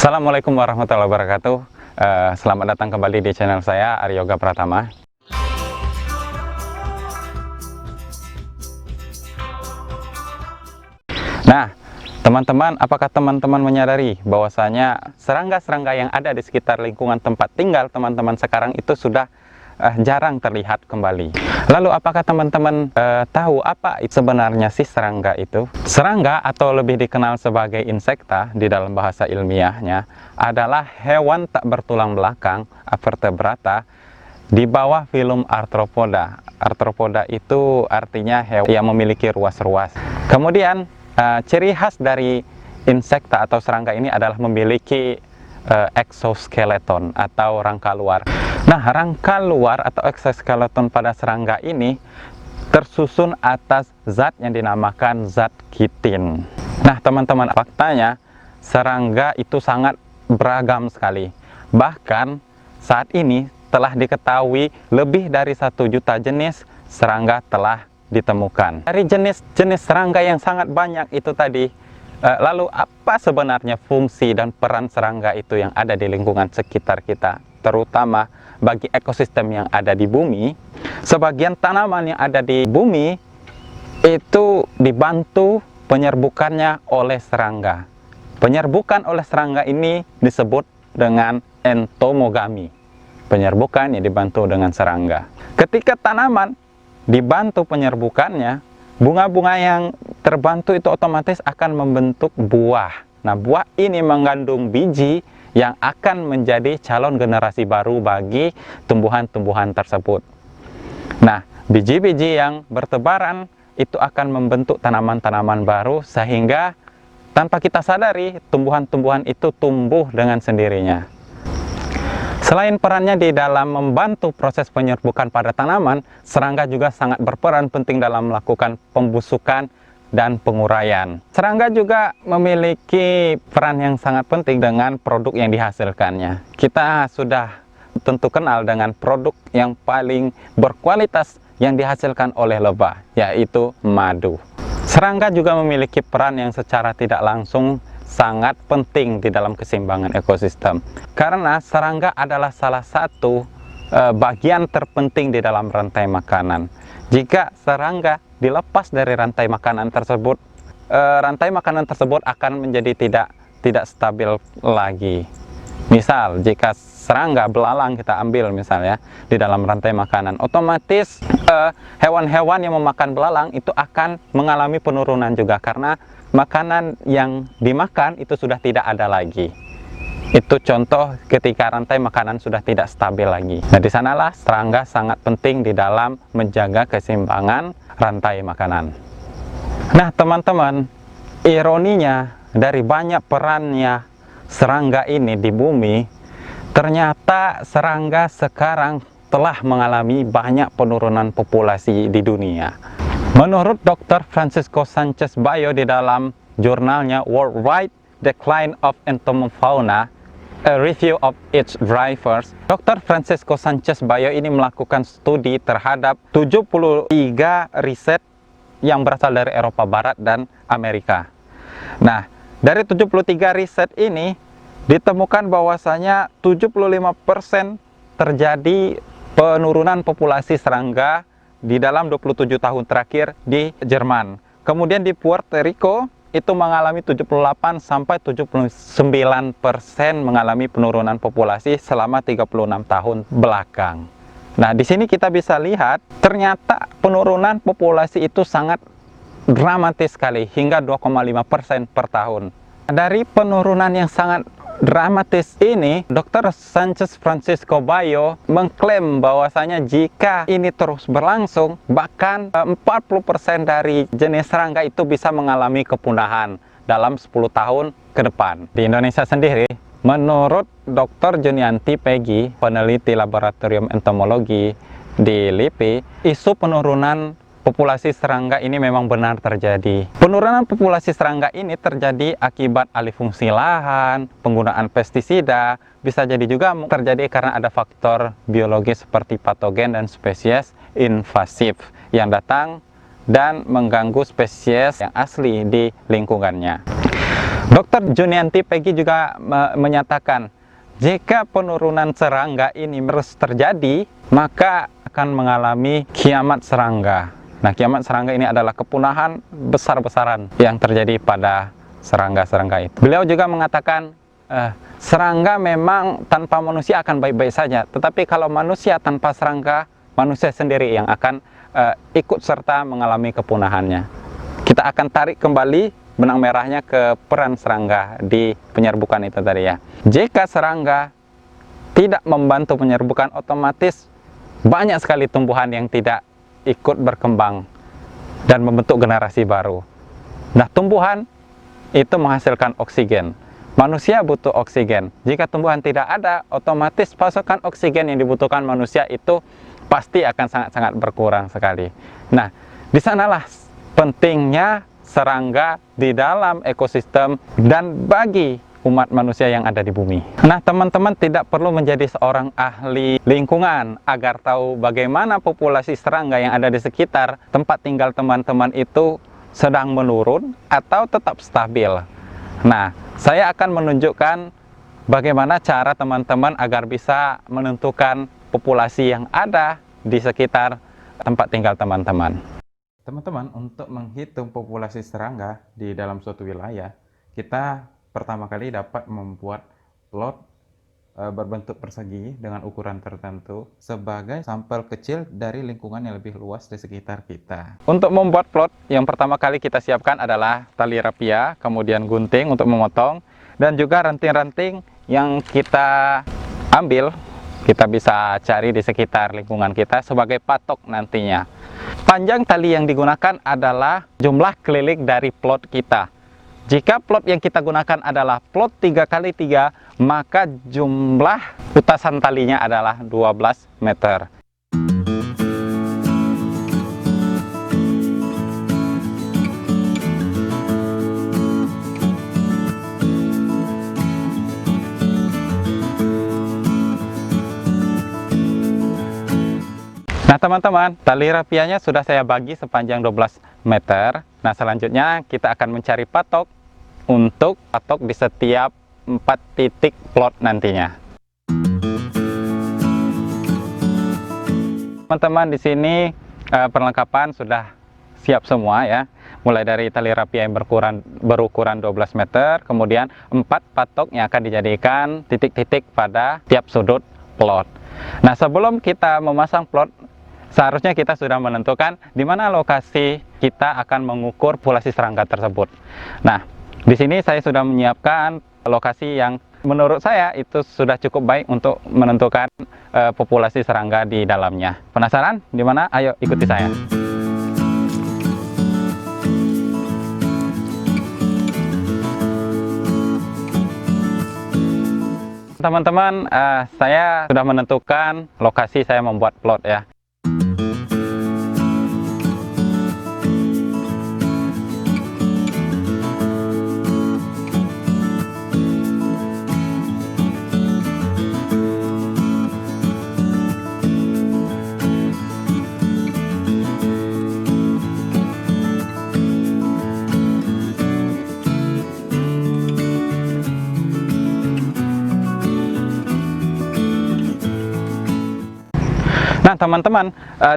Assalamualaikum warahmatullahi wabarakatuh. Selamat datang kembali di channel saya, Aryoga Pratama. Nah, teman-teman, apakah teman-teman menyadari bahwasanya serangga-serangga yang ada di sekitar lingkungan tempat tinggal teman-teman sekarang itu sudah jarang terlihat kembali? Lalu apakah teman-teman tahu apa sebenarnya sih serangga itu? Serangga atau lebih dikenal sebagai insekta di dalam bahasa ilmiahnya adalah hewan tak bertulang belakang, vertebrata, di bawah filum Arthropoda. Arthropoda itu artinya hewan yang memiliki ruas-ruas. Kemudian ciri khas dari insekta atau serangga ini adalah memiliki exoskeleton atau rangka luar. Nah, rangka luar atau exoskeleton pada serangga ini tersusun atas zat yang dinamakan zat kitin. Nah, teman-teman, faktanya serangga itu sangat beragam sekali. Bahkan saat ini telah diketahui lebih dari 1 juta jenis serangga telah ditemukan. Dari jenis-jenis serangga yang sangat banyak itu tadi, lalu apa sebenarnya fungsi dan peran serangga itu yang ada di lingkungan sekitar kita, terutama bagi ekosistem yang ada di bumi? Sebagian tanaman yang ada di bumi itu dibantu penyerbukannya oleh serangga. Penyerbukan oleh serangga ini disebut dengan entomogami. Penyerbukan yang dibantu dengan serangga. Ketika tanaman dibantu penyerbukannya, bunga-bunga yang terbantu itu otomatis akan membentuk buah. Nah, buah ini mengandung biji yang akan menjadi calon generasi baru bagi tumbuhan-tumbuhan tersebut. Nah, biji-biji yang bertebaran itu akan membentuk tanaman-tanaman baru, sehingga tanpa kita sadari tumbuhan-tumbuhan itu tumbuh dengan sendirinya. Selain perannya di dalam membantu proses penyerbukan pada tanaman, serangga juga sangat berperan penting dalam melakukan pembusukan dan penguraian. Serangga juga memiliki peran yang sangat penting dengan produk yang dihasilkannya. Kita sudah tentu kenal dengan produk yang paling berkualitas yang dihasilkan oleh lebah, yaitu madu. Serangga juga memiliki peran yang secara tidak langsung sangat penting di dalam keseimbangan ekosistem, karena serangga adalah salah satu bagian terpenting di dalam rantai makanan. Jika serangga dilepas dari rantai makanan tersebut akan menjadi tidak stabil lagi. Misal, jika serangga belalang kita ambil misalnya di dalam rantai makanan, otomatis hewan-hewan yang memakan belalang itu akan mengalami penurunan juga, karena makanan yang dimakan itu sudah tidak ada lagi. Itu contoh ketika rantai makanan sudah tidak stabil lagi. Nah, di sanalah serangga sangat penting di dalam menjaga keseimbangan rantai makanan. Nah, teman-teman, ironinya dari banyak perannya serangga ini di bumi, ternyata serangga sekarang telah mengalami banyak penurunan populasi di dunia. Menurut Dr. Francisco Sanchez Bayo di dalam jurnalnya Worldwide Decline of Entomofauna, A Review of Its Drivers, Dr. Francisco Sanchez Bayo ini melakukan studi terhadap 73 riset yang berasal dari Eropa Barat dan Amerika. Nah, dari 73 riset ini ditemukan bahwasanya 75% terjadi penurunan populasi serangga di dalam 27 tahun terakhir di Jerman. Kemudian di Puerto Rico itu mengalami 78-79% mengalami penurunan populasi selama 36 tahun belakang. Nah, di sini kita bisa lihat ternyata penurunan populasi itu sangat dramatis sekali, hingga 2,5% per tahun. Dari penurunan yang sangat dramatis ini, Dr. Sanchez Francisco Bayo mengklaim bahwasanya jika ini terus berlangsung, bahkan 40% dari jenis serangga itu bisa mengalami kepunahan dalam 10 tahun ke depan. Di Indonesia sendiri, menurut Dr. Junianti Peggy, peneliti Laboratorium Entomologi di LIPI, isu penurunan populasi serangga ini memang benar terjadi. Penurunan populasi serangga ini terjadi akibat alih fungsi lahan, penggunaan pestisida, bisa jadi juga terjadi karena ada faktor biologis seperti patogen dan spesies invasif yang datang dan mengganggu spesies yang asli di lingkungannya. Dr. Junianti Peggy juga menyatakan, jika penurunan serangga ini terus terjadi, maka akan mengalami kiamat serangga. Nah, kiamat serangga ini adalah kepunahan besar-besaran yang terjadi pada serangga-serangga itu. Beliau juga mengatakan, serangga memang tanpa manusia akan baik-baik saja, tetapi kalau manusia tanpa serangga, manusia sendiri yang akan ikut serta mengalami kepunahannya. Kita akan tarik kembali benang merahnya ke peran serangga di penyerbukan itu tadi ya. Jika serangga tidak membantu penyerbukan, otomatis banyak sekali tumbuhan yang tidak ikut berkembang dan membentuk generasi baru. Nah, tumbuhan itu menghasilkan oksigen. Manusia butuh oksigen. Jika tumbuhan tidak ada, otomatis pasokan oksigen yang dibutuhkan manusia itu pasti akan sangat-sangat berkurang sekali. Nah, di sanalah pentingnya serangga di dalam ekosistem dan bagi umat manusia yang ada di bumi. Nah, teman-teman tidak perlu menjadi seorang ahli lingkungan agar tahu bagaimana populasi serangga yang ada di sekitar tempat tinggal teman-teman itu sedang menurun atau tetap stabil. Nah, saya akan menunjukkan bagaimana cara teman-teman agar bisa menentukan populasi yang ada di sekitar tempat tinggal teman-teman. Teman-teman, untuk menghitung populasi serangga di dalam suatu wilayah, kita pertama kali dapat membuat plot berbentuk persegi dengan ukuran tertentu sebagai sampel kecil dari lingkungan yang lebih luas di sekitar kita. Untuk membuat plot, yang pertama kali kita siapkan adalah tali rapia, kemudian gunting untuk memotong, dan juga ranting-ranting yang kita ambil, kita bisa cari di sekitar lingkungan kita sebagai patok nantinya. Panjang tali yang digunakan adalah jumlah keliling dari plot kita. Jika plot yang kita gunakan adalah plot 3x3, maka jumlah putasan talinya adalah 12 meter. Nah, teman-teman, tali rapianya sudah saya bagi sepanjang 12 meter. Nah, selanjutnya kita akan mencari patok untuk patok di setiap 4 titik plot nantinya. Teman-teman, di sini perlengkapan sudah siap semua ya. Mulai dari tali rapia yang berukuran 12 meter, kemudian 4 patok yang akan dijadikan titik-titik pada tiap sudut plot. Nah, sebelum kita memasang plot, seharusnya kita sudah menentukan di mana lokasi kita akan mengukur populasi serangga tersebut. Nah, di sini saya sudah menyiapkan lokasi yang menurut saya itu sudah cukup baik untuk menentukan populasi serangga di dalamnya. Penasaran di mana? Ayo ikuti saya. Teman-teman, saya sudah menentukan lokasi saya membuat plot ya. Nah, teman-teman,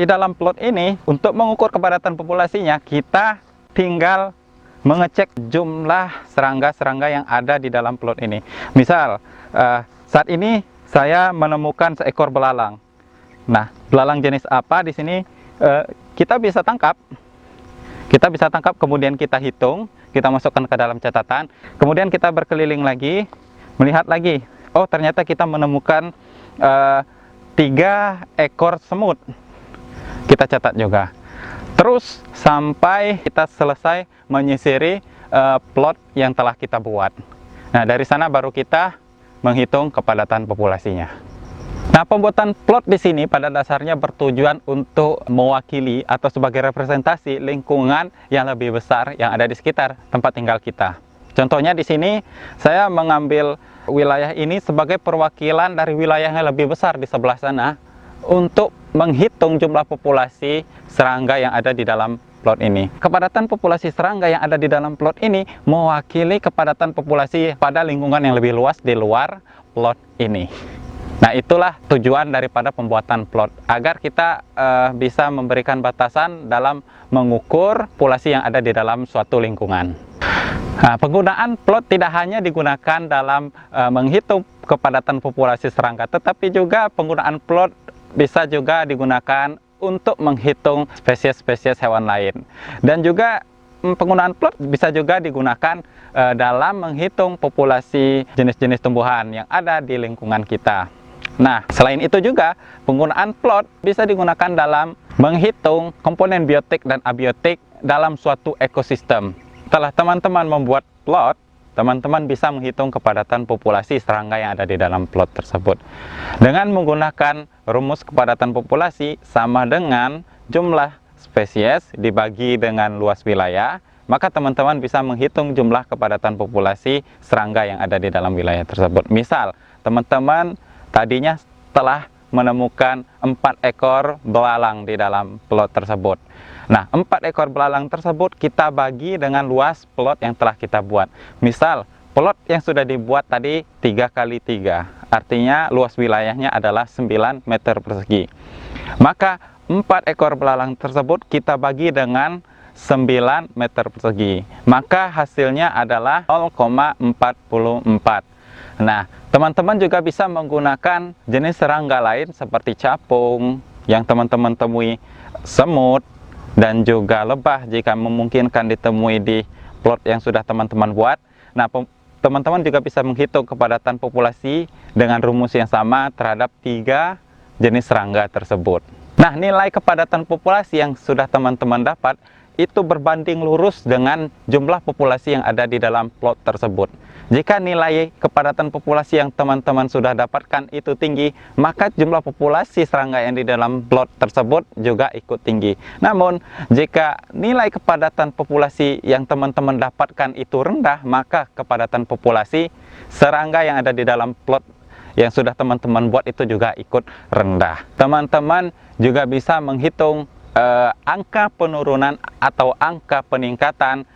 di dalam plot ini untuk mengukur kepadatan populasinya, kita tinggal mengecek jumlah serangga-serangga yang ada di dalam plot ini. Misal, saat ini saya menemukan seekor belalang. Nah, belalang jenis apa di sini kita bisa tangkap. Kita bisa tangkap, kemudian kita hitung, kita masukkan ke dalam catatan, kemudian kita berkeliling lagi, melihat lagi. Oh, ternyata kita menemukan 3 ekor semut. Kita catat juga. Terus sampai kita selesai menyisiri plot yang telah kita buat. Nah, dari sana baru kita menghitung kepadatan populasinya. Nah, pembuatan plot di sini pada dasarnya bertujuan untuk mewakili atau sebagai representasi lingkungan yang lebih besar yang ada di sekitar tempat tinggal kita. Contohnya di sini saya mengambil wilayah ini sebagai perwakilan dari wilayah yang lebih besar di sebelah sana untuk menghitung jumlah populasi serangga yang ada di dalam plot ini. Kepadatan populasi serangga yang ada di dalam plot ini mewakili kepadatan populasi pada lingkungan yang lebih luas di luar plot ini. Nah, itulah tujuan daripada pembuatan plot, agar kita bisa memberikan batasan dalam mengukur populasi yang ada di dalam suatu lingkungan. Nah, penggunaan plot tidak hanya digunakan dalam menghitung kepadatan populasi serangga, tetapi juga penggunaan plot bisa juga digunakan untuk menghitung spesies-spesies hewan lain. Dan juga penggunaan plot bisa juga digunakan dalam menghitung populasi jenis-jenis tumbuhan yang ada di lingkungan kita. Nah, selain itu juga penggunaan plot bisa digunakan dalam menghitung komponen biotik dan abiotik dalam suatu ekosistem. Setelah teman-teman membuat plot, teman-teman bisa menghitung kepadatan populasi serangga yang ada di dalam plot tersebut. Dengan menggunakan rumus kepadatan populasi sama dengan jumlah spesies dibagi dengan luas wilayah, maka teman-teman bisa menghitung jumlah kepadatan populasi serangga yang ada di dalam wilayah tersebut. Misal, teman-teman tadinya telah menemukan 4 ekor belalang di dalam plot tersebut. Nah, 4 ekor belalang tersebut kita bagi dengan luas plot yang telah kita buat. Misal, plot yang sudah dibuat tadi 3 kali 3, artinya luas wilayahnya adalah 9 meter persegi. Maka 4 ekor belalang tersebut kita bagi dengan 9 meter persegi. Maka hasilnya adalah 0,44. Nah, teman-teman juga bisa menggunakan jenis serangga lain seperti capung yang teman-teman temui, semut, dan juga lebah jika memungkinkan ditemui di plot yang sudah teman-teman buat. Nah, teman-teman juga bisa menghitung kepadatan populasi dengan rumus yang sama terhadap 3 jenis serangga tersebut. Nah, nilai kepadatan populasi yang sudah teman-teman dapat itu berbanding lurus dengan jumlah populasi yang ada di dalam plot tersebut. Jika nilai kepadatan populasi yang teman-teman sudah dapatkan itu tinggi, maka jumlah populasi serangga yang di dalam plot tersebut juga ikut tinggi. Namun, jika nilai kepadatan populasi yang teman-teman dapatkan itu rendah, maka kepadatan populasi serangga yang ada di dalam plot yang sudah teman-teman buat itu juga ikut rendah. Teman-teman juga bisa menghitung angka penurunan atau angka peningkatan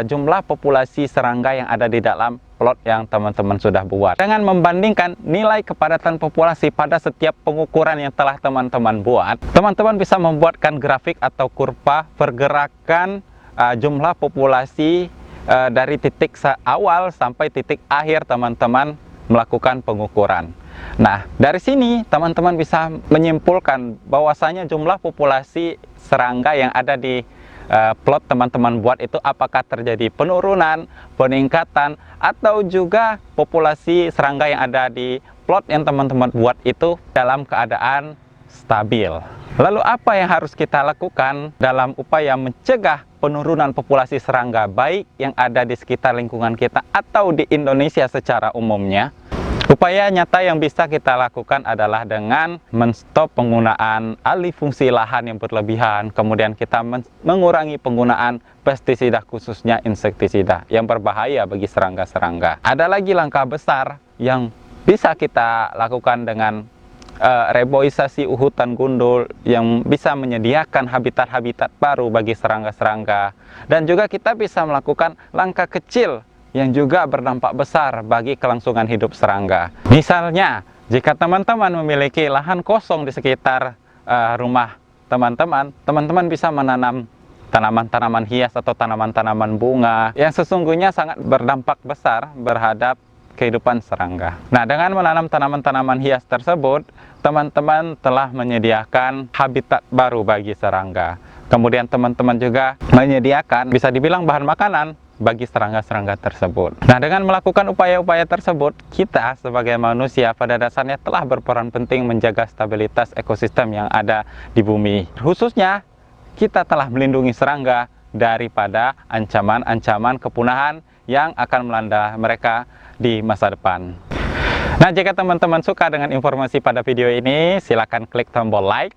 jumlah populasi serangga yang ada di dalam plot yang teman-teman sudah buat. Dengan membandingkan nilai kepadatan populasi pada setiap pengukuran yang telah teman-teman buat, teman-teman bisa membuatkan grafik atau kurva pergerakan jumlah populasi dari titik awal sampai titik akhir teman-teman melakukan pengukuran. Nah, dari sini teman-teman bisa menyimpulkan bahwasanya jumlah populasi serangga yang ada di plot teman-teman buat itu apakah terjadi penurunan, peningkatan, atau juga populasi serangga yang ada di plot yang teman-teman buat itu dalam keadaan stabil. Lalu apa yang harus kita lakukan dalam upaya mencegah penurunan populasi serangga baik yang ada di sekitar lingkungan kita atau di Indonesia secara umumnya? Upaya nyata yang bisa kita lakukan adalah dengan menstop penggunaan alih fungsi lahan yang berlebihan, kemudian kita mengurangi penggunaan pestisida khususnya insektisida yang berbahaya bagi serangga-serangga. Ada lagi langkah besar yang bisa kita lakukan dengan reboisasi hutan gundul yang bisa menyediakan habitat-habitat baru bagi serangga-serangga. Dan juga kita bisa melakukan langkah kecil yang juga berdampak besar bagi kelangsungan hidup serangga. Misalnya, jika teman-teman memiliki lahan kosong di sekitar rumah teman-teman bisa menanam tanaman-tanaman hias atau tanaman-tanaman bunga yang sesungguhnya sangat berdampak besar terhadap kehidupan serangga. Nah, dengan menanam tanaman-tanaman hias tersebut, teman-teman telah menyediakan habitat baru bagi serangga. Kemudian teman-teman juga menyediakan, bisa dibilang, bahan makanan bagi serangga-serangga tersebut. Nah, dengan melakukan upaya-upaya tersebut, kita sebagai manusia pada dasarnya telah berperan penting menjaga stabilitas ekosistem yang ada di bumi. Khususnya, kita telah melindungi serangga daripada ancaman-ancaman kepunahan yang akan melanda mereka di masa depan. Nah, jika teman-teman suka dengan informasi pada video ini, silakan klik tombol like,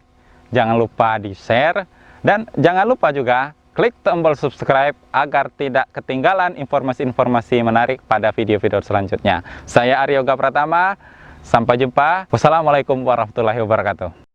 jangan lupa di-share, dan jangan lupa juga klik tombol subscribe agar tidak ketinggalan informasi-informasi menarik pada video-video selanjutnya. Saya Aryoga Pratama, sampai jumpa. Wassalamualaikum warahmatullahi wabarakatuh.